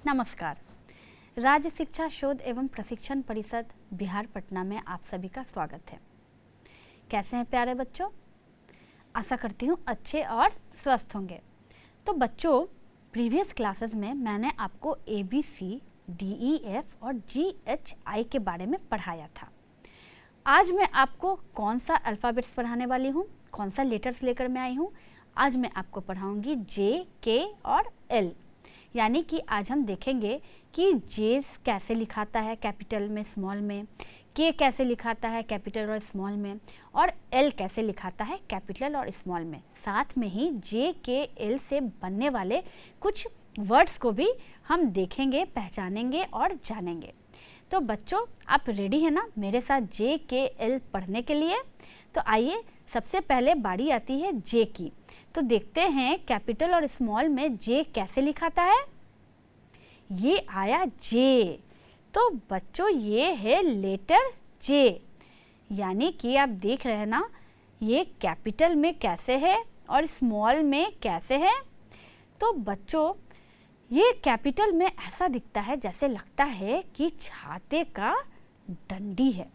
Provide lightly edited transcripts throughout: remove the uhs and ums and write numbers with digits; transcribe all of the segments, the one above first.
नमस्कार। राज्य शिक्षा शोध एवं प्रशिक्षण परिषद बिहार पटना में आप सभी का स्वागत है। कैसे हैं प्यारे बच्चों? आशा करती हूँ अच्छे और स्वस्थ होंगे। तो बच्चों, प्रीवियस क्लासेस में मैंने आपको ABC, DEF और GHI के बारे में पढ़ाया था। आज मैं आपको कौन सा अल्फ़ाबेट्स पढ़ाने वाली हूँ, कौन सा लेटर्स लेकर मैं आई हूँ? आज मैं आपको पढ़ाऊँगी J, K और L। यानी कि आज हम देखेंगे कि जे कैसे लिखाता है कैपिटल में, स्मॉल में, के कैसे लिखाता है कैपिटल और स्मॉल में, और एल कैसे लिखाता है कैपिटल और स्मॉल में। साथ में ही जे के एल से बनने वाले कुछ वर्ड्स को भी हम देखेंगे, पहचानेंगे और जानेंगे। तो बच्चों, आप रेडी हैं ना मेरे साथ जे के एल पढ़ने के लिए? तो आइए, सबसे पहले बारी आती है जे की। तो देखते हैं कैपिटल और स्मॉल में जे कैसे लिखाता है। ये आया जे। तो बच्चों, ये है लेटर जे, यानी कि आप देख रहे हैं ना, ये कैपिटल में कैसे है और स्मॉल में कैसे है। तो बच्चों, ये कैपिटल में ऐसा दिखता है जैसे लगता है कि छाते का डंडी है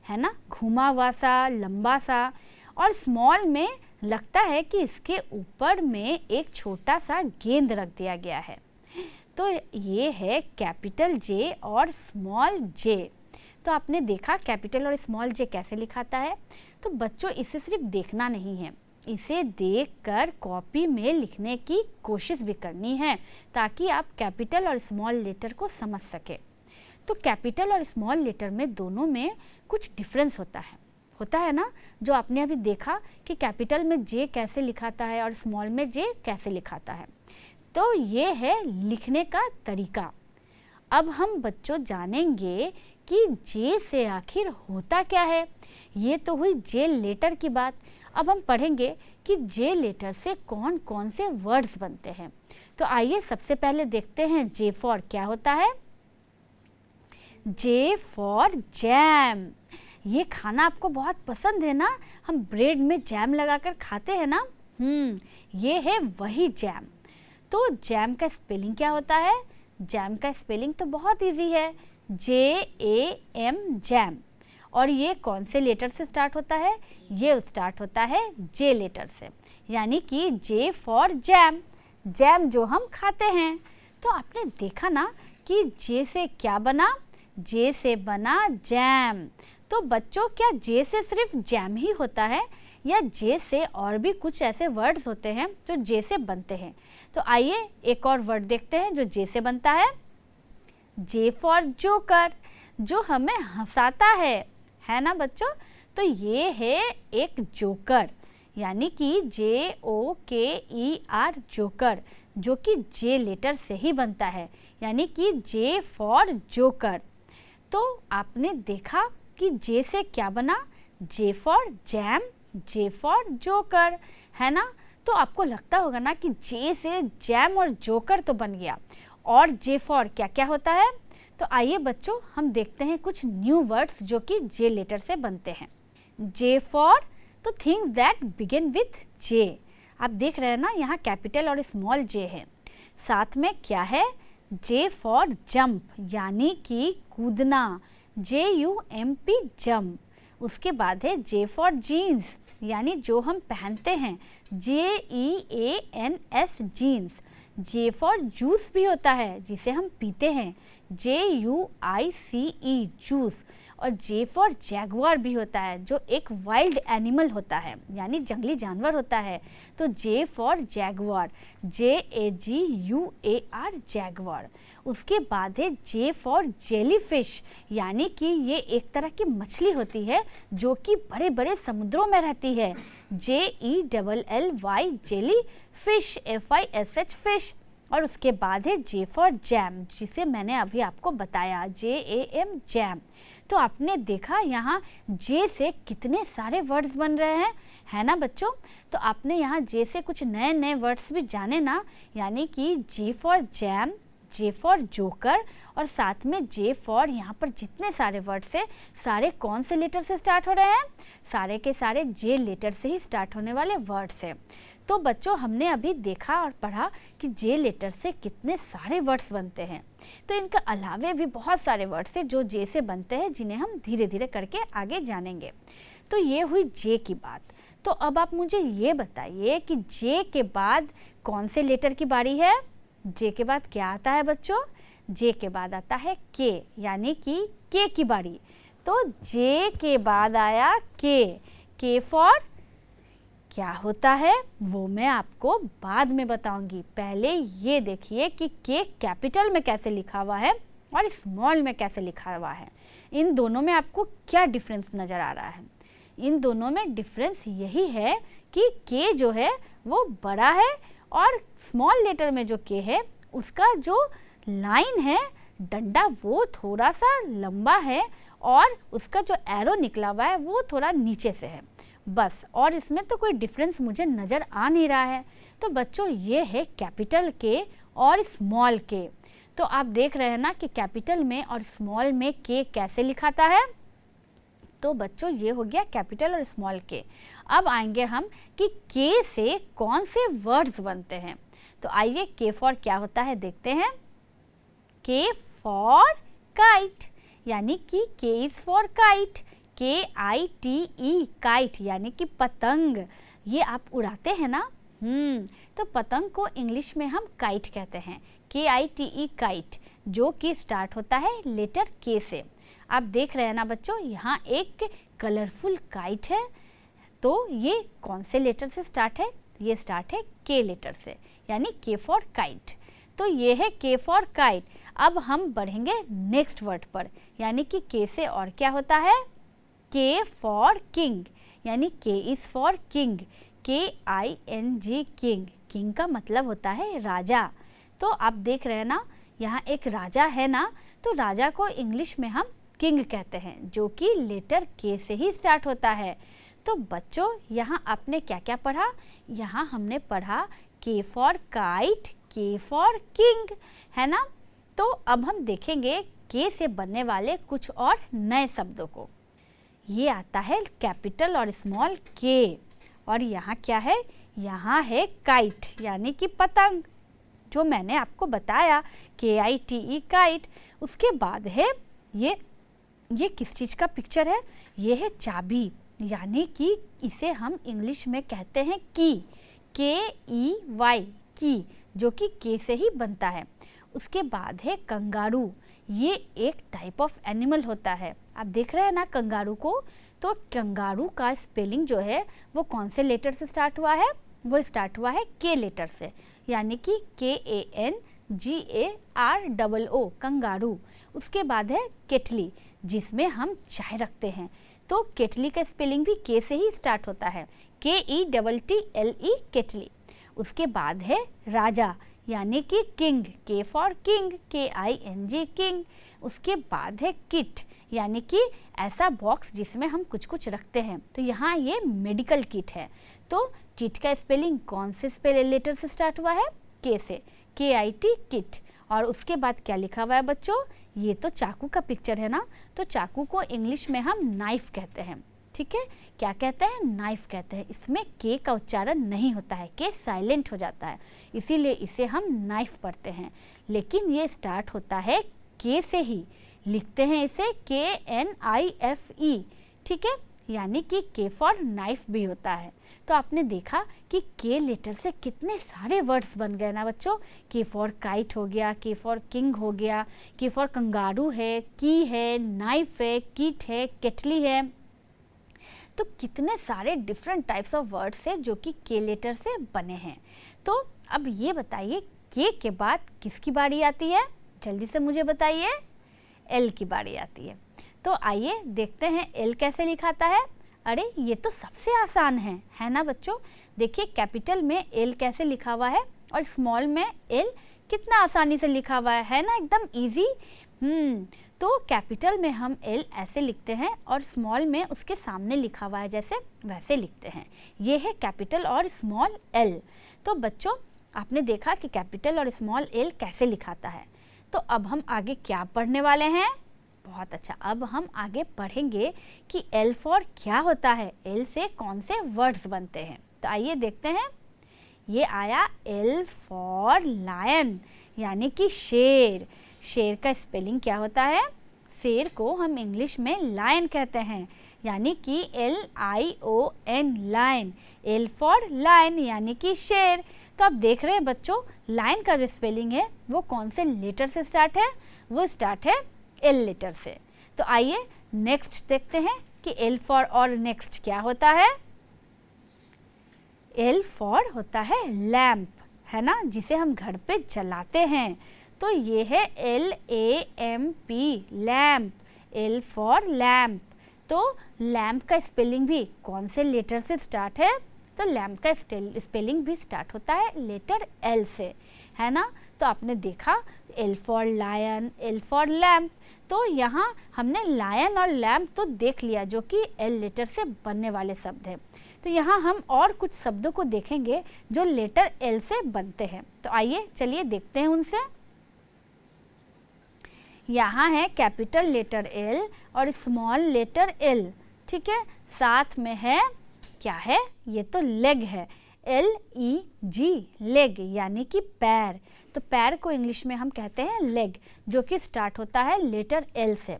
ना, घुमा हुआ सा, लंबा सा। और स्मॉल में लगता है कि इसके ऊपर में एक छोटा सा गेंद रख दिया गया है। तो ये है कैपिटल जे और स्मॉल जे। तो आपने देखा कैपिटल और स्मॉल जे कैसे लिखाता है। तो बच्चों, इसे सिर्फ देखना नहीं है, इसे देखकर कॉपी में लिखने की कोशिश भी करनी है, ताकि आप कैपिटल और स्मॉल लेटर को समझ सके। तो कैपिटल और स्मॉल लेटर में दोनों में कुछ डिफरेंस होता है ना, जो आपने अभी देखा कि कैपिटल में जे कैसे लिखाता है और स्मॉल में जे कैसे लिखाता है। तो ये है लिखने का तरीका। अब हम बच्चों जानेंगे कि जे से आखिर होता क्या है। ये तो हुई जे लेटर की बात। अब हम पढ़ेंगे कि जे लेटर से कौन कौन से वर्ड्स बनते हैं। तो आइए सबसे पहले देखते हैं जे फॉर क्या होता है। J for jam. ये खाना आपको बहुत पसंद है ना, हम ब्रेड में जैम लगाकर खाते हैं ना। ये है वही जैम। तो जैम का स्पेलिंग क्या होता है? जैम का स्पेलिंग तो बहुत इजी है, JAM, जैम। और ये कौन से लेटर से स्टार्ट होता है? ये स्टार्ट होता है जे लेटर से, यानी कि जे फॉर जैम, जैम जो हम खाते हैं। तो आपने देखा ना कि जे से क्या बना? जे से बना जैम। तो बच्चों, क्या जे से सिर्फ जैम ही होता है, या जे से और भी कुछ ऐसे वर्ड्स होते हैं जो जे से बनते हैं? तो आइए एक और वर्ड देखते हैं जो जे से बनता है। जे फॉर जोकर, जो हमें हंसाता है ना बच्चों। तो ये है एक जोकर, यानी कि JOKER, जोकर, जो कि जे लेटर से ही बनता है, यानी कि जे फॉर जोकर। तो आपने देखा कि जे से क्या बना? J for jam, J for joker, है ना। तो आपको लगता होगा ना कि जे से जैम और जोकर तो बन गया, और जे फॉर क्या क्या होता है। तो आइए बच्चों, हम देखते हैं कुछ न्यू वर्ड्स जो कि जे लेटर से बनते हैं। जे फॉर, तो things that begin with J. आप देख रहे हैं ना, यहाँ कैपिटल और स्मॉल जे है। साथ में क्या है? जे फॉर जंप, यानी कि कूदना, JUMP, जंप। उसके बाद है जे फॉर जीन्स, यानी जो हम पहनते हैं, JEANS, जीन्स। जे फॉर जूस भी होता है, जिसे हम पीते हैं, JUICE, जूस। और जे फॉर जैगुआर भी होता है, जो एक वाइल्ड एनिमल होता है, यानी जंगली जानवर होता है। तो J for Jaguar, JAGUAR, Jaguar. उसके बाद है जे फॉर जेलीफिश, यानी कि ये एक तरह की मछली होती है जो कि बड़े बड़े समुद्रों में रहती है, JELLY, jelly, fish, FISH, fish. और उसके बाद है जे फॉर जैम, जिसे मैंने अभी आपको बताया, JAM, जैम। तो आपने देखा यहाँ जे से कितने सारे वर्ड्स बन रहे हैं, है ना बच्चों। तो आपने यहाँ जे से कुछ नए नए वर्ड्स भी जाने ना, यानी कि J for jam, J for joker, और साथ में जे फॉर, यहाँ पर जितने सारे वर्ड्स हैं सारे कौन से लेटर से स्टार्ट हो रहे हैं? सारे के सारे जे लेटर से ही स्टार्ट होने वाले वर्ड्स हैं। तो बच्चों हमने अभी देखा और पढ़ा कि जे लेटर से कितने सारे वर्ड्स बनते हैं। तो इनके अलावे भी बहुत सारे वर्ड्स हैं जो जे से बनते हैं, जिन्हें हम धीरे धीरे करके आगे जानेंगे। तो ये हुई जे की बात। तो अब आप मुझे ये बताइए कि जे के बाद कौन से लेटर की बारी है? जे के बाद क्या आता है बच्चों? जे के बाद आता है के, यानी कि के की बारी। तो जे के बाद आया के फॉर क्या होता है वो मैं आपको बाद में बताऊंगी। पहले ये देखिए कि के कैपिटल में कैसे लिखा हुआ है और स्मॉल में कैसे लिखा हुआ है। इन दोनों में आपको क्या डिफरेंस नज़र आ रहा है? इन दोनों में डिफरेंस यही है कि के जो है वो बड़ा है और स्मॉल लेटर में जो के है उसका जो लाइन है, डंडा, वो थोड़ा सा लंबा है और उसका जो एरो निकला हुआ है वो थोड़ा नीचे से है, बस। और इसमें तो कोई डिफरेंस मुझे नज़र आ नहीं रहा है। तो बच्चों ये है कैपिटल के और स्मॉल के। तो आप देख रहे हैं ना कि कैपिटल में और स्मॉल में के कैसे लिखाता है। तो बच्चों ये हो गया कैपिटल और स्मॉल के। अब आएंगे हम कि के से कौन से वर्ड्स बनते हैं। तो आइए के फॉर क्या होता है देखते हैं। के फॉर काइट, यानी कि के is for kite, KITE kite, यानी कि पतंग। ये आप उड़ाते हैं ना, तो पतंग को इंग्लिश में हम काइट कहते हैं, KITE काइट, जो कि स्टार्ट होता है लेटर के से। आप देख रहे हैं ना बच्चों, यहाँ एक कलरफुल काइट है। तो ये कौन से लेटर से स्टार्ट है? ये स्टार्ट है के लेटर से, यानी के फॉर काइट। तो ये है के फॉर काइट। अब हम बढ़ेंगे नेक्स्ट वर्ड पर, यानी कि के से और क्या होता है? के फॉर किंग, यानी के is for king, KING king. King का मतलब होता है राजा। तो आप देख रहे हैं ना, यहाँ एक राजा है ना, तो राजा को इंग्लिश में हम किंग कहते हैं, जो कि लेटर के से ही स्टार्ट होता है। तो बच्चों यहाँ आपने क्या क्या पढ़ा? यहाँ हमने पढ़ा के फॉर काइट, के फॉर किंग, है ना। तो अब हम देखेंगे के से बनने वाले कुछ और नए शब्दों को। ये आता है कैपिटल और स्मॉल के, और यहाँ क्या है? यहाँ है काइट, यानी कि पतंग, जो मैंने आपको बताया, KITE काइट। उसके बाद है ये किस चीज़ का पिक्चर है? ये है चाबी, यानी कि इसे हम इंग्लिश में कहते हैं की, KEY की, जो कि के से ही बनता है। उसके बाद है कंगारू। ये एक टाइप ऑफ एनिमल होता है। आप देख रहे हैं ना कंगारू को। तो कंगारू का स्पेलिंग जो है वो कौन से लेटर से स्टार्ट हुआ है? वो स्टार्ट हुआ है के लेटर से, यानी कि KANGAROO कंगारू। उसके बाद है केटली, जिसमें हम चाय रखते हैं। तो केटली का स्पेलिंग भी के से ही स्टार्ट होता है, KETTLE केटली। उसके बाद है राजा, यानी कि किंग, के फॉर किंग, KING किंग। उसके बाद है किट, यानी कि ऐसा बॉक्स जिसमें हम कुछ कुछ रखते हैं। तो यहाँ ये मेडिकल किट है। तो किट का स्पेलिंग कौन से लेटर से स्टार्ट हुआ है? के से, KIT किट। और उसके बाद क्या लिखा हुआ है बच्चों? ये तो चाकू का पिक्चर है ना। तो चाकू को इंग्लिश में हम नाइफ कहते हैं, ठीक है। क्या कहते हैं? नाइफ कहते हैं। इसमें के का उच्चारण नहीं होता है, के साइलेंट हो जाता है, इसीलिए इसे हम नाइफ पढ़ते हैं। लेकिन ये स्टार्ट होता है के से ही, लिखते हैं इसे KNIFE, ठीक है, यानी कि के फॉर नाइफ भी होता है। तो आपने देखा कि के लेटर से कितने सारे वर्ड्स बन गए ना बच्चों। के फॉर काइट हो गया, के फॉर किंग हो गया, के फॉर कंगारू है, की है, नाइफ है, किट है, केटली है। तो कितने सारे डिफरेंट टाइप्स ऑफ वर्ड्स है जो कि के लेटर से बने हैं। तो अब ये बताइए के बाद किसकी बारी आती है? जल्दी से मुझे बताइए। एल की बारी आती है। तो आइए देखते हैं एल कैसे लिखाता है। अरे ये तो सबसे आसान है ना बच्चों। देखिए कैपिटल में एल कैसे लिखा हुआ है और स्मॉल में एल कितना आसानी से लिखा हुआ है ना, एकदम इजी। तो कैपिटल में हम एल ऐसे लिखते हैं और स्मॉल में उसके सामने लिखा हुआ है जैसे वैसे लिखते हैं। ये है कैपिटल और स्मॉल एल। तो बच्चों आपने देखा कि कैपिटल और स्मॉल एल कैसे लिखाता है। तो अब हम आगे क्या पढ़ने वाले हैं? बहुत अच्छा, अब हम आगे पढ़ेंगे कि एल फॉर क्या होता है, एल से कौन से वर्ड्स बनते हैं। तो आइए देखते हैं। ये आया L फॉर लायन, यानी कि शेर। शेर का स्पेलिंग क्या होता है? शेर को हम इंग्लिश में लायन कहते हैं, यानी कि LION, lion. L for lion यानी कि शेर। तो आप देख रहे हैं बच्चों, लायन का जो स्पेलिंग है वो कौन से लेटर से स्टार्ट है? वो स्टार्ट है L लेटर से। तो आइए नेक्स्ट देखते हैं कि L फॉर और नेक्स्ट क्या होता है। L फॉर होता है लैम्प, है ना, जिसे हम घर पे जलाते हैं। तो ये है LAMP, lamp. L for lamp. तो लैम्प का स्पेलिंग भी कौन से लेटर से स्टार्ट है? तो लैम्प का स्पेलिंग भी स्टार्ट होता है लेटर L से, है ना। तो आपने देखा L for lion, L for lamp. तो यहाँ हमने लायन और लैम्प तो देख लिया जो कि L लेटर से बनने वाले शब्द हैं। तो यहाँ हम और कुछ शब्दों को देखेंगे जो लेटर L से बनते हैं। तो आइए चलिए देखते हैं उनसे। यहाँ है कैपिटल लेटर L और स्मॉल लेटर L, ठीक है। साथ में है क्या है? ये तो लेग है, LEG, लेग यानी कि पैर। तो पैर को इंग्लिश में हम कहते हैं लेग, जो कि स्टार्ट होता है लेटर L से।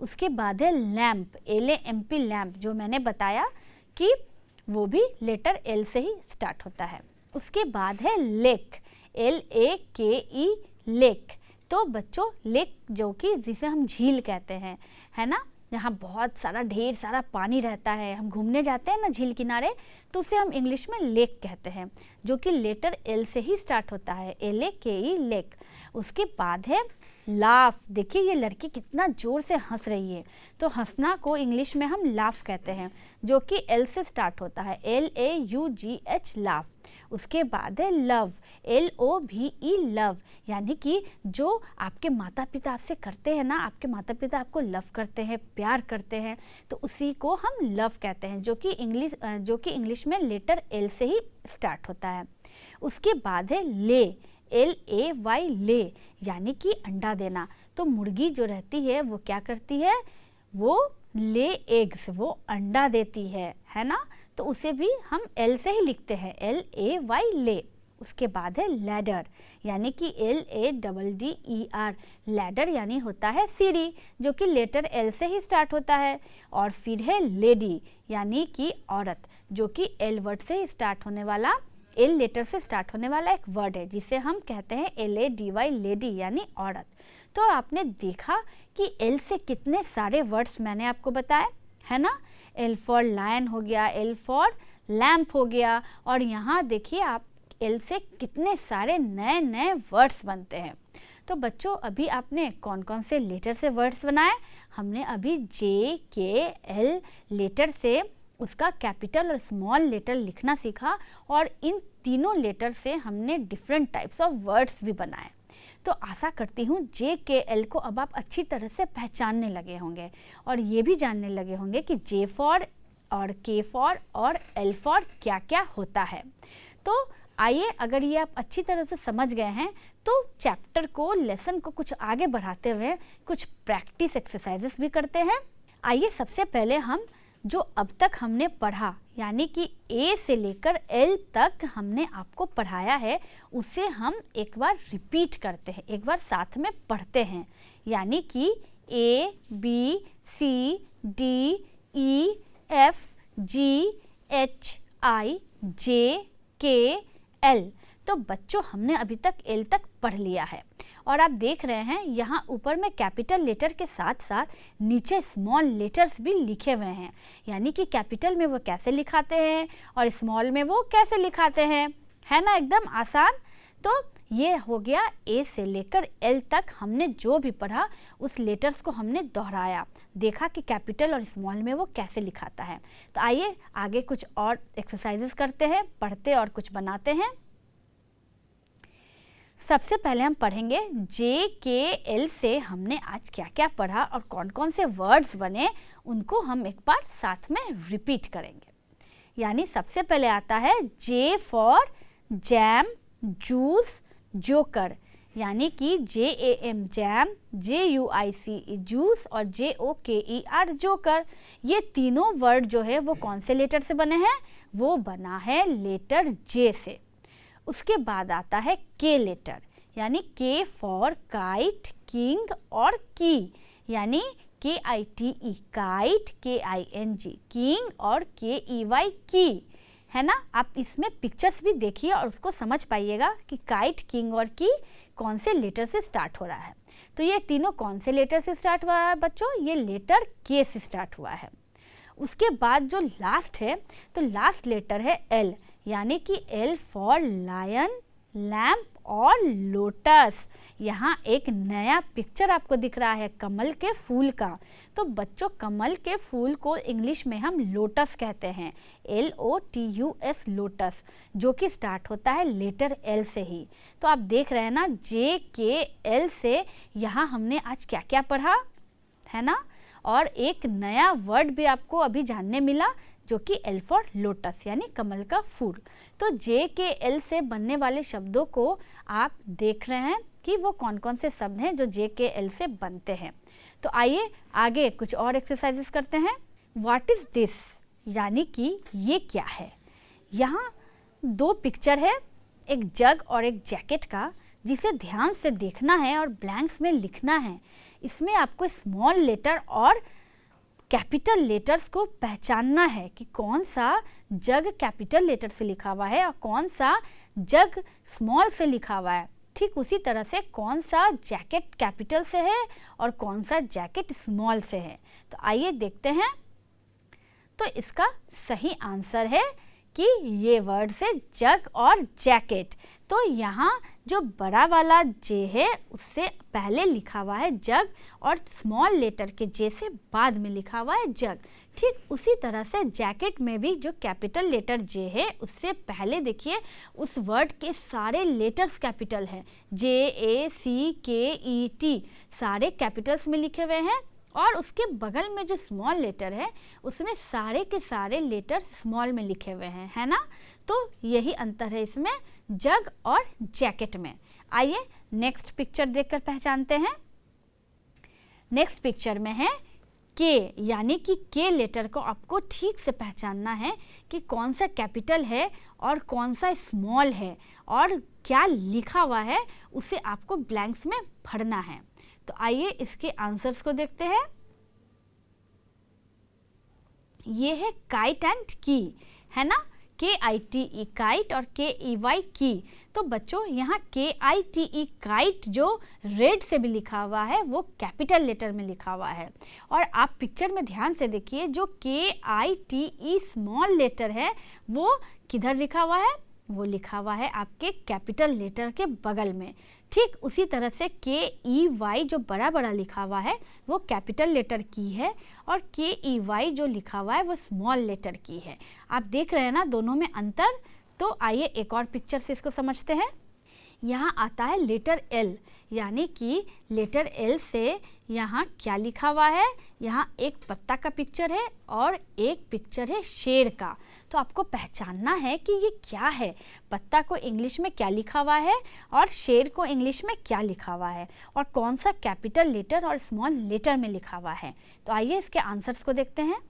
उसके बाद है लैम्प, LAMP, लैम्प, जो मैंने बताया कि वो भी लेटर L से ही स्टार्ट होता है। उसके बाद है लेक, LAKE, लेक। तो बच्चों लेक जो कि जिसे हम झील कहते हैं, है ना, यहाँ बहुत सारा ढेर सारा पानी रहता है, हम घूमने जाते हैं ना झील किनारे, तो उसे हम इंग्लिश में लेक कहते हैं, जो कि लेटर L से ही स्टार्ट होता है, LAKE, लेक। उसके बाद है लाफ। देखिए ये लड़की कितना ज़ोर से हंस रही है, तो हंसना को इंग्लिश में हम लाफ कहते हैं, जो कि L से स्टार्ट होता है, LAUGH, लाफ। उसके बाद है लव, LOVE, लव, यानी कि जो आपके माता पिता आपसे करते हैं ना, आपके माता पिता आपको लव करते हैं, प्यार करते हैं, तो उसी को हम लव कहते हैं, जो कि इंग्लिश में लेटर L से ही स्टार्ट होता है। उसके बाद है ले, LAY, ले, यानी कि अंडा देना। तो मुर्गी जो रहती है वो क्या करती है? वो ले एग्स, वो अंडा देती है ना। तो उसे भी हम L से ही लिखते हैं, LAY, ले। उसके बाद है लैडर, यानी कि LADDER, लैडर यानी होता है सीढ़ी, जो कि लेटर L से ही स्टार्ट होता है। और फिर है लेडी, यानी कि औरत, जो कि L वर्ड से ही स्टार्ट होने वाला, L लेटर से स्टार्ट होने वाला एक वर्ड है, जिसे हम कहते हैं LADY, लेडी यानी औरत। तो आपने देखा कि L से कितने सारे वर्ड्स मैंने आपको बताए, है ना। L फॉर लायन हो गया, L फॉर लैम्प हो गया, और यहाँ देखिए आप L से कितने सारे नए नए वर्ड्स बनते हैं। तो बच्चों अभी आपने कौन कौन से लेटर से वर्ड्स बनाए? हमने अभी JKL लेटर से उसका कैपिटल और स्मॉल लेटर लिखना सीखा, और इन तीनों लेटर से हमने डिफरेंट टाइप्स ऑफ वर्ड्स भी बनाए। तो आशा करती हूँ JKL को अब आप अच्छी तरह से पहचानने लगे होंगे, और ये भी जानने लगे होंगे कि J फॉर और K फॉर और L फॉर क्या क्या होता है। तो आइए, अगर ये आप अच्छी तरह से समझ गए हैं तो चैप्टर को, लेसन को कुछ आगे बढ़ाते हुए कुछ प्रैक्टिस एक्सरसाइजेस भी करते हैं। आइए सबसे पहले हम जो अब तक हमने पढ़ा, यानी कि A से लेकर L तक हमने आपको पढ़ाया है, उसे हम एक बार रिपीट करते हैं, एक बार साथ में पढ़ते हैं। यानी कि A, B, C, D, E, F, G, H, I, J, K, L। तो बच्चों हमने अभी तक L तक पढ़ लिया है, और आप देख रहे हैं यहाँ ऊपर में कैपिटल लेटर के साथ साथ नीचे स्मॉल लेटर्स भी लिखे हुए हैं, यानी कि कैपिटल में वो कैसे लिखाते हैं और स्मॉल में वो कैसे लिखाते हैं, है ना, एकदम आसान। तो ये हो गया A से लेकर L तक हमने जो भी पढ़ा उस लेटर्स को हमने दोहराया, देखा कि कैपिटल और स्मॉल में वो कैसे लिखाता है। तो आइए आगे कुछ और एक्सरसाइजेस करते हैं, पढ़ते और कुछ बनाते हैं। सबसे पहले हम पढ़ेंगे JKL से हमने आज क्या क्या पढ़ा और कौन कौन से वर्ड्स बने, उनको हम एक बार साथ में रिपीट करेंगे। यानी सबसे पहले आता है J for jam, juice, joker, यानी कि JAM जैम, JUICE जूस और JOKER जोकर। ये तीनों वर्ड जो है वो कौन से लेटर से बने हैं? वो बना है लेटर J से। उसके बाद आता है के लेटर, यानी के फॉर काइट, किंग और की, यानी KITE काइट, KING किंग और KEY की, है ना। आप इसमें पिक्चर्स भी देखिए और उसको समझ पाइएगा कि काइट, किंग और की कौन से लेटर से स्टार्ट हो रहा है। तो ये तीनों कौन से लेटर से स्टार्ट हो रहा है बच्चों? ये लेटर के से स्टार्ट हुआ है। उसके बाद जो लास्ट है, तो लास्ट लेटर है L, यानी कि L फॉर लायन, लैम्प और लोटस। यहाँ एक नया पिक्चर आपको दिख रहा है कमल के फूल का। तो बच्चों, कमल के फूल को इंग्लिश में हम लोटस कहते हैं, LOTUS लोटस, जो कि स्टार्ट होता है लेटर L से ही। तो आप देख रहे हैं ना, JKL से यहाँ हमने आज क्या क्या पढ़ा है ना। और एक नया वर्ड भी आपको अभी जानने मिला, जो कि L फॉर लोटस, यानी कमल का फूल। तो JKL से बनने वाले शब्दों को आप देख रहे हैं कि वो कौन कौन से शब्द हैं जो JKL से बनते हैं। तो आइए आगे कुछ और एक्सरसाइजेस करते हैं। व्हाट इज दिस, यानी कि ये क्या है। यहाँ दो पिक्चर है, एक जग और एक जैकेट का, जिसे ध्यान से देखना है और ब्लैंक्स में लिखना है। इसमें आपको स्मॉल लेटर और कैपिटल लेटर्स को पहचानना है कि कौन सा जग कैपिटल लेटर से लिखा हुआ है और कौन सा जग स्मॉल से लिखा हुआ है। ठीक उसी तरह से कौन सा जैकेट कैपिटल से है और कौन सा जैकेट स्मॉल से है। तो आइए देखते हैं। तो इसका सही आंसर है कि ये वर्ड से जग और जैकेट। तो यहाँ जो बड़ा वाला जे है उससे पहले लिखा हुआ है जग और स्मॉल लेटर के जे से बाद में लिखा हुआ है जग। ठीक उसी तरह से जैकेट में भी जो कैपिटल लेटर जे है उससे पहले देखिए उस वर्ड के सारे लेटर्स कैपिटल हैं, JACKET सारे कैपिटल्स में लिखे हुए हैं। और उसके बगल में जो स्मॉल लेटर है उसमें सारे के सारे लेटर्स स्मॉल में लिखे हुए हैं, है ना। तो यही अंतर है इसमें जग और जैकेट में। आइए नेक्स्ट पिक्चर देखकर पहचानते हैं। नेक्स्ट पिक्चर में है के, यानी कि के लेटर को आपको ठीक से पहचानना है कि कौन सा कैपिटल है और कौन सा स्मॉल है और क्या लिखा हुआ है, उसे आपको ब्लैंक्स में भरना है। तो आइए इसके आंसर्स को देखते हैं। ये है काइट एंड की, है ना, KITE काइट और KEY की। तो बच्चों यहाँ KITE काइट जो रेड से भी लिखा हुआ है वो कैपिटल लेटर में लिखा हुआ है। और आप पिक्चर में ध्यान से देखिए, जो KITE स्मॉल लेटर है वो किधर लिखा हुआ है, वो लिखा हुआ है आपके कैपिटल लेटर के बगल में। ठीक उसी तरह से KEY जो बड़ा बड़ा लिखा हुआ है वो कैपिटल लेटर की है और KEY जो लिखा हुआ है वो स्मॉल लेटर की है। आप देख रहे हैं ना दोनों में अंतर। तो आइए एक और पिक्चर से इसको समझते हैं। यहाँ आता है लेटर L, यानी कि लेटर L से यहाँ क्या लिखा हुआ है, यहाँ एक पत्ता का पिक्चर है और एक पिक्चर है शेर का। तो आपको पहचानना है कि ये क्या है, पत्ता को इंग्लिश में क्या लिखा हुआ है और शेर को इंग्लिश में क्या लिखा हुआ है और कौन सा कैपिटल लेटर और स्मॉल लेटर में लिखा हुआ है। तो आइए इसके आंसर्स को देखते हैं।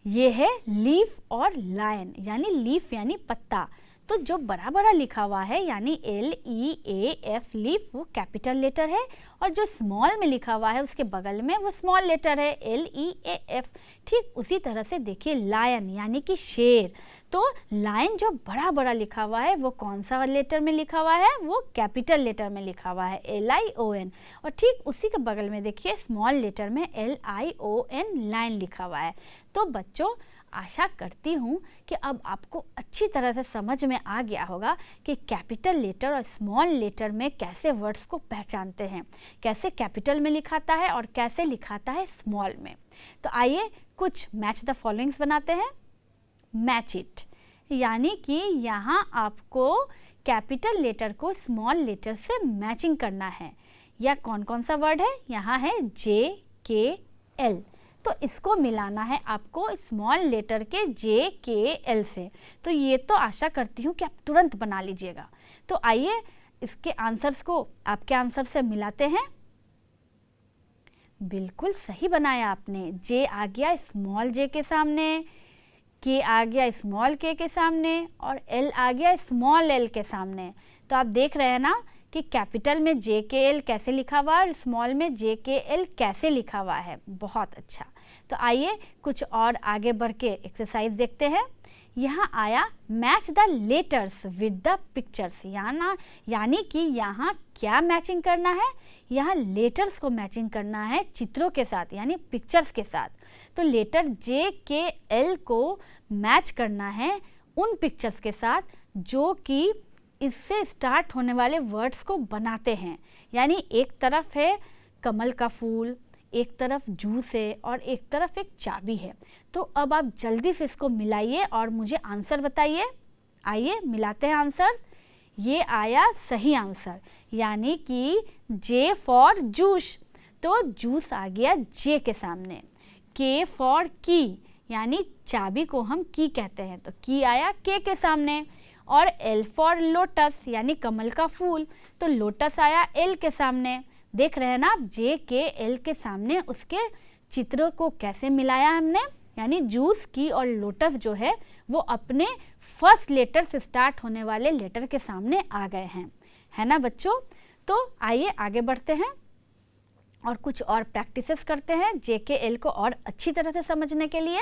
ये है लीफ और लायन, यानी लीफ यानी पत्ता। तो जो बड़ा बड़ा लिखा हुआ है यानी LEAF लीफ वो कैपिटल लेटर है और जो स्मॉल में लिखा हुआ है उसके बगल में वो स्मॉल लेटर है LEAF। ठीक उसी तरह से देखिए लायन यानी कि शेर। तो लायन जो बड़ा बड़ा लिखा हुआ है वो कौन सा लेटर में लिखा हुआ है, वो कैपिटल लेटर में लिखा हुआ है LION। और ठीक उसी के बगल में देखिए स्मॉल लेटर में LION लायन लिखा हुआ है। तो बच्चों आशा करती हूँ कि अब आपको अच्छी तरह से समझ में आ गया होगा कि कैपिटल लेटर और स्मॉल लेटर में कैसे वर्ड्स को पहचानते हैं, कैसे कैपिटल में लिखाता है और कैसे लिखाता है स्मॉल में। तो आइए कुछ मैच द फॉलोइंग्स बनाते हैं। मैच इट, यानी कि यहाँ आपको कैपिटल लेटर को स्मॉल लेटर से मैचिंग करना है। यह कौन कौन सा वर्ड है, यहाँ है JKL, तो इसको मिलाना है आपको स्मॉल लेटर के JKL से। तो ये तो आशा करती हूँ कि आप तुरंत बना लीजिएगा। तो आइए इसके आंसर्स को आपके आंसर से मिलाते हैं। बिल्कुल सही बनाया आपने, J आ गया स्मॉल J के सामने, के आ गया स्मॉल के सामने और एल आ गया स्मॉल एल के सामने। तो आप देख रहे हैं ना कि कैपिटल में जे के एल कैसे लिखा हुआ है और स्मॉल में जे के एल कैसे लिखा हुआ है। बहुत अच्छा। तो आइए कुछ और आगे बढ़ के एक्सरसाइज देखते हैं। यहाँ आया match the letters with the pictures, यानी कि यहाँ क्या मैचिंग करना है, यहाँ लेटर्स को मैचिंग करना है चित्रों के साथ यानी पिक्चर्स के साथ। तो लेटर जे के एल को मैच करना है उन पिक्चर्स के साथ जो कि इससे स्टार्ट होने वाले वर्ड्स को बनाते हैं। यानी एक तरफ है कमल का फूल, एक तरफ जूस है और एक तरफ एक चाबी है। तो अब आप जल्दी से इसको मिलाइए और मुझे आंसर बताइए। आइए मिलाते हैं आंसर। ये आया सही आंसर, यानी कि जे फॉर जूस, तो जूस आ गया जे के सामने। के फॉर की, यानी चाबी को हम की कहते हैं, तो की आया के सामने। और एल फॉर लोटस, यानी कमल का फूल, तो लोटस आया एल के सामने। देख रहे हैं ना आप, जे के एल के सामने उसके चित्रों को कैसे मिलाया हमने, यानी जूस की और लोटस जो है वो अपने फर्स्ट लेटर से स्टार्ट होने वाले लेटर के सामने आ गए हैं, है ना बच्चों। तो आइए आगे बढ़ते हैं और कुछ और प्रैक्टिसेस करते हैं जे के एल को और अच्छी तरह से समझने के लिए।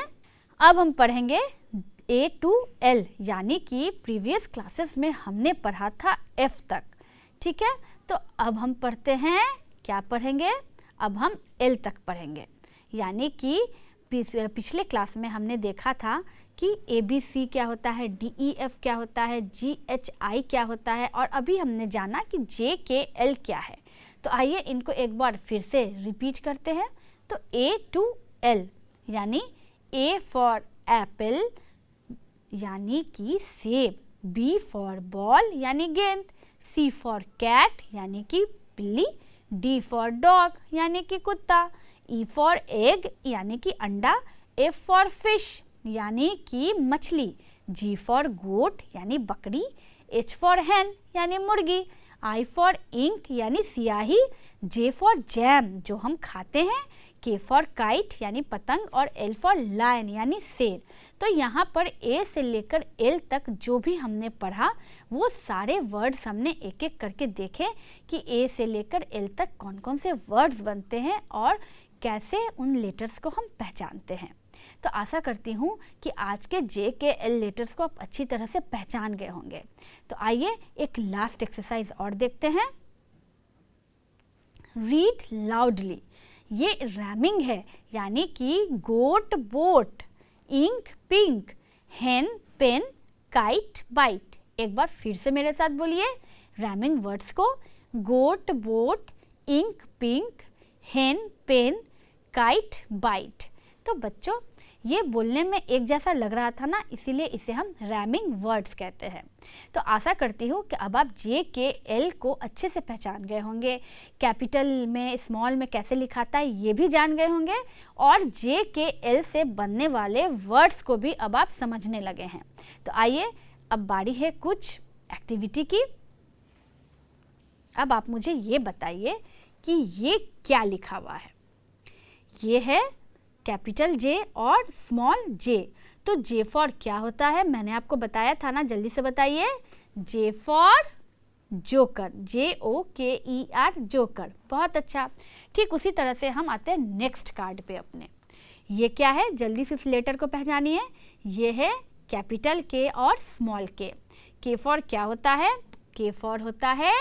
अब हम पढ़ेंगे ए टू एल, यानी कि प्रीवियस क्लासेस में हमने पढ़ा था एफ तक, ठीक है। तो अब हम पढ़ते हैं, क्या पढ़ेंगे, अब हम एल तक पढ़ेंगे। यानी कि पिछले क्लास में हमने देखा था कि ए बी सी क्या होता है, डी ई एफ क्या होता है, जी एच आई क्या होता है, और अभी हमने जाना कि जे के एल क्या है। तो आइए इनको एक बार फिर से रिपीट करते हैं। तो ए टू एल, यानी ए फॉर एप्पल यानी कि सेब, बी फॉर बॉल यानी गेंद, सी फॉर कैट यानी कि बिल्ली, डी फॉर डॉग यानी कि कुत्ता, ई फॉर एग यानी कि अंडा, एफ फॉर फिश यानी कि मछली, जी फॉर गोट यानी बकरी, एच फॉर हैन यानी मुर्गी, आई फॉर इंक यानी स्याही, जे फॉर जैम जो हम खाते हैं, के फॉर काइट यानी पतंग, और एल फॉर लायन यानी शेर। तो यहाँ पर ए से लेकर एल तक जो भी हमने पढ़ा वो सारे वर्ड्स हमने एक एक करके देखे कि ए से लेकर एल तक कौन कौन से वर्ड्स बनते हैं और कैसे उन लेटर्स को हम पहचानते हैं। तो आशा करती हूँ कि आज के जे के एल लेटर्स को आप अच्छी तरह से पहचान गए होंगे। तो आइए एक लास्ट एक्सरसाइज और देखते हैं। रीड लाउडली, ये रैमिंग है, यानी कि गोट बोट, इंक पिंक, हेन पेन, काइट बाइट। एक बार फिर से मेरे साथ बोलिए रैमिंग वर्ड्स को, गोट बोट, इंक पिंक, हेन पेन, काइट बाइट। तो बच्चों ये बोलने में एक जैसा लग रहा था ना, इसीलिए इसे हम रैमिंग वर्ड्स कहते हैं। तो आशा करती हूँ कि अब आप जे के एल को अच्छे से पहचान गए होंगे, कैपिटल में स्मॉल में कैसे लिखाता है ये भी जान गए होंगे, और जे के एल से बनने वाले वर्ड्स को भी अब आप समझने लगे हैं। तो आइए अब बारी है कुछ एक्टिविटी की। अब आप मुझे ये बताइए कि ये क्या लिखा हुआ है। ये है कैपिटल जे और स्मॉल जे। तो जे फॉर क्या होता है, मैंने आपको बताया था ना, जल्दी से बताइए। जे फॉर जोकर, जे ओ के ई आर, जोकर। बहुत अच्छा। ठीक उसी तरह से हम आते हैं नेक्स्ट कार्ड पे अपने। ये क्या है, जल्दी से इस लेटर को पहचानिए। ये है कैपिटल के और स्मॉल के। के फॉर क्या होता है, के फॉर होता है,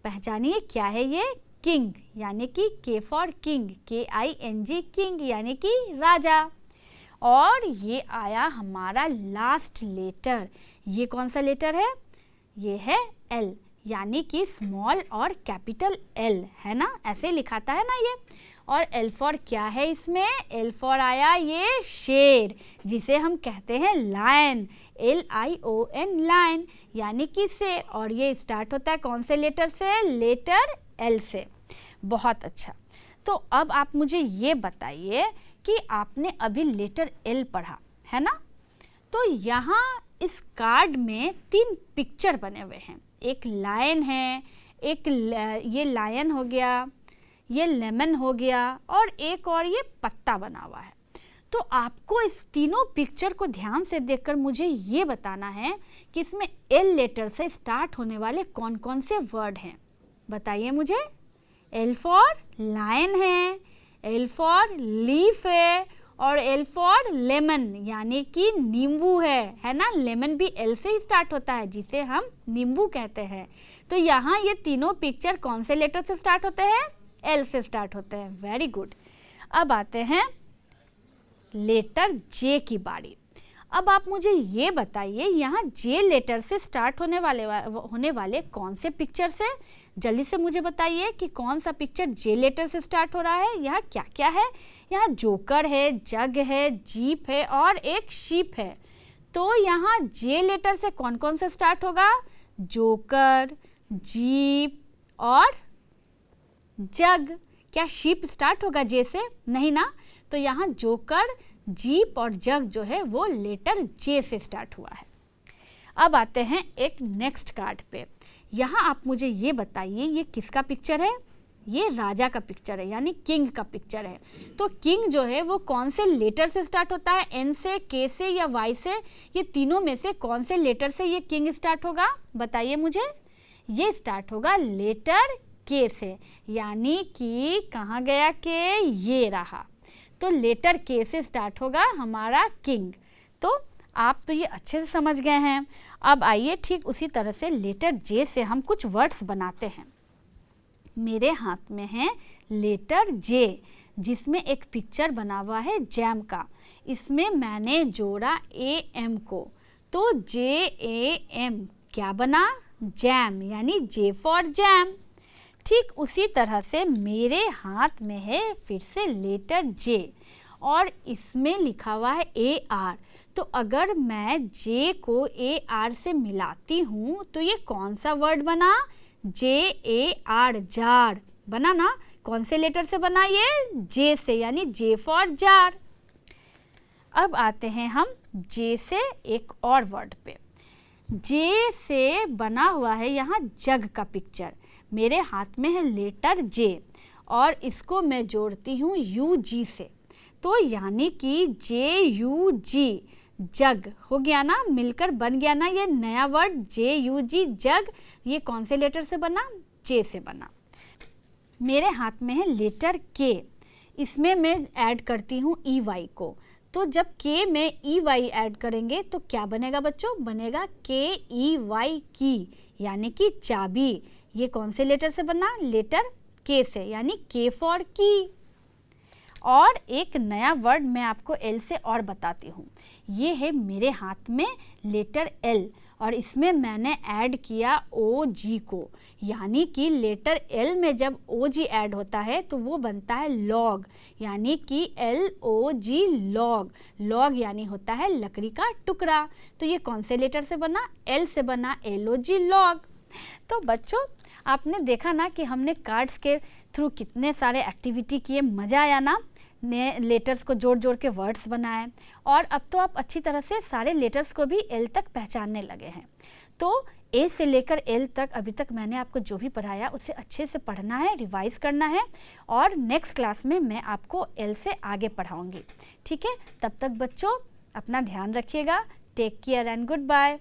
पहचानिए क्या है ये, किंग, यानी कि के फॉर किंग, KING, किंग यानी कि राजा। और ये आया हमारा लास्ट लेटर। ये कौन सा लेटर है, ये है L, यानी कि स्मॉल और कैपिटल L, है ना, ऐसे लिखाता है ना ये। और L फॉर क्या है इसमें, L फॉर आया ये शेर, जिसे हम कहते हैं लायन, LION, लायन यानी कि शेर। और ये स्टार्ट होता है कौन से लेटर से, लेटर L से। बहुत अच्छा। तो अब आप मुझे ये बताइए कि आपने अभी लेटर L पढ़ा है ना, तो यहाँ इस कार्ड में 3 पिक्चर बने हुए हैं। एक लायन है, एक ये लायन हो गया, ये लेमन हो गया, और एक और ये पत्ता बना हुआ है। तो आपको इस तीनों पिक्चर को ध्यान से देखकर मुझे ये बताना है कि इसमें एल लेटर से स्टार्ट होने वाले कौन कौन से वर्ड हैं। बताइए मुझे। एल फॉर लायन है, एल फॉर लीफ है, और एल फॉर लेमन यानी कि नींबू है ना। लेमन भी एल से ही स्टार्ट होता है, जिसे हम नींबू कहते हैं। तो यहाँ ये तीनों पिक्चर कौन से लेटर से स्टार्ट होते हैं? एल से स्टार्ट होते हैं। Very good. अब आते हैं लेटर जे की बारी। अब आप मुझे ये बताइए, यहाँ जे लेटर से स्टार्ट होने वाले कौन से पिक्चर से? जल्दी से मुझे बताइए कि कौन सा पिक्चर जे लेटर से स्टार्ट हो रहा है। यहाँ क्या क्या है? यहाँ जोकर है, जग है, जीप है और एक शीप है। तो यहाँ जे लेटर से कौन कौन से स्टार्ट होगा? जोकर, जीप और जग। क्या शीप स्टार्ट होगा जे से? नहीं ना। तो यहाँ जोकर, जीप और जग जो है वो लेटर जे से स्टार्ट हुआ है। अब आते हैं एक नेक्स्ट कार्ड पे। यहाँ आप मुझे ये बताइए, ये किसका पिक्चर है? ये राजा का पिक्चर है, यानी किंग का पिक्चर है। तो किंग जो है वो कौन से लेटर से स्टार्ट होता है? एन से, के से या वाई से? ये तीनों में से कौन से लेटर से ये किंग स्टार्ट होगा? बताइए मुझे। ये स्टार्ट होगा लेटर के से, यानी कि कहाँ गया के? ये रहा। तो लेटर के से स्टार्ट होगा हमारा किंग। तो आप तो ये अच्छे से समझ गए हैं। अब आइए ठीक उसी तरह से लेटर जे से हम कुछ वर्ड्स बनाते हैं। मेरे हाथ में है लेटर जे, जिसमें एक पिक्चर बना हुआ है जैम का। इसमें मैंने जोड़ा ए एम को, तो जे ए एम क्या बना? जैम, यानी जे फॉर जैम। ठीक उसी तरह से मेरे हाथ में है फिर से लेटर जे, और इसमें लिखा हुआ है ए आर। तो अगर मैं जे को ए आर से मिलाती हूँ तो ये कौन सा वर्ड बना? जे ए आर, जार बना ना। कौन से लेटर से बना? ये जे से, यानी जे फॉर जार। अब आते हैं हम जे से एक और वर्ड पे। जे से बना हुआ है यहाँ जग का पिक्चर। मेरे हाथ में है लेटर जे और इसको मैं जोड़ती हूँ यू जी से, तो यानी कि जे यू जी, जग हो गया ना, मिलकर बन गया ना ये नया वर्ड जे यू जी, जग। ये कौन से लेटर से बना? जे से बना। मेरे हाथ में है लेटर के, इसमें मैं ऐड करती हूँ ई वाई को। तो जब के में ई वाई ऐड करेंगे तो क्या बनेगा बच्चों? बनेगा के ई वाई की, यानी कि चाबी। ये कौन से लेटर से बना? लेटर के से, यानी के फॉर की। और एक नया वर्ड मैं आपको एल से और बताती हूँ। ये है मेरे हाथ में लेटर एल, और इसमें मैंने ऐड किया ओ जी को, यानी कि लेटर एल में जब ओ जी ऐड होता है तो वो बनता है लॉग, यानी कि एल ओ जी, लॉग। लॉग यानी होता है लकड़ी का टुकड़ा। तो ये कौन से लेटर से बना? एल से बना, एल ओ जी, लॉग। तो बच्चों आपने देखा ना कि हमने कार्ड्स के थ्रू कितने सारे एक्टिविटी किए, मज़ा आया ना। ने लेटर्स को जोड़ जोड़ के वर्ड्स बनाए, और अब तो आप अच्छी तरह से सारे लेटर्स को भी एल तक पहचानने लगे हैं। तो ए से लेकर एल तक अभी तक मैंने आपको जो भी पढ़ाया उसे अच्छे से पढ़ना है, रिवाइज करना है, और नेक्स्ट क्लास में मैं आपको एल से आगे पढ़ाऊँगी। ठीक है, तब तक बच्चों अपना ध्यान रखिएगा। Take care and good bye.